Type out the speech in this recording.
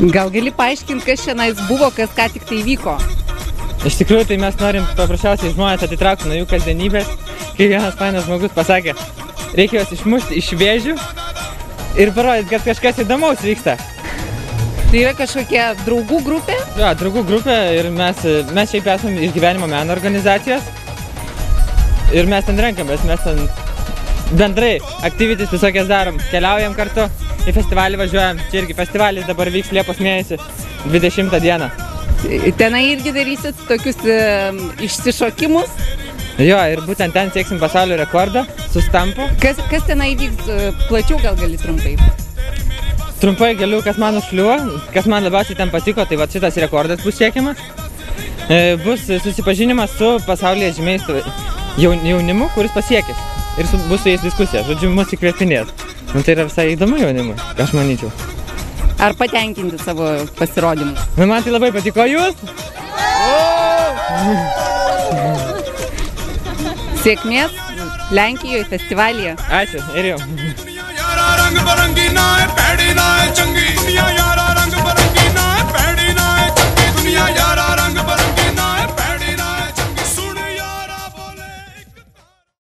Gal gali paaiškinti, kas šiandien buvo, kas ką tik tai vyko? Iš tikrųjų, tai mes norim paprasčiausiai žmonės atitraukti nuo jų kasdienybės. Kai vienas fainas žmogus pasakė, reikia juos išmušti iš vėžių ir parodyti, kad kažkas įdomaus vyksta. Tai yra kažkokia draugų grupė? Jo, draugų grupė ir mes šiaip esame iš gyvenimo meno organizacijos. Ir mes ten renkamės, mes ten bendrai aktivitis visokias darom. Keliaujam kartu, į festivalį važiuojam. Čia irgi festivalis dabar vyks Liepos mėnesį, 20 dieną. Tenai irgi darysit tokius išsišokimus? Jo, ir būtent ten sieksim pasaulio rekordą su stampu. Kas tenai vyks plačiau, gal gali trumpai? Trumpai galiu, kas man užkliuvo, kas man labiausiai ten patiko, tai va šitas rekordas bus siekiamas. Bus susipažinimas su pasaulyje žymiais jaunimu, kuris pasiekęs. Ir bus su jais diskusija, žodžiu, mus įkvėpinės. Tai yra visai įdomu jaunimui, aš manyčiau. Ar patenkinti savo pasirodymus? Man tai labai patiko, jūs? Sėkmės Lenkijoje festivalyje. Ačiū, ir jau.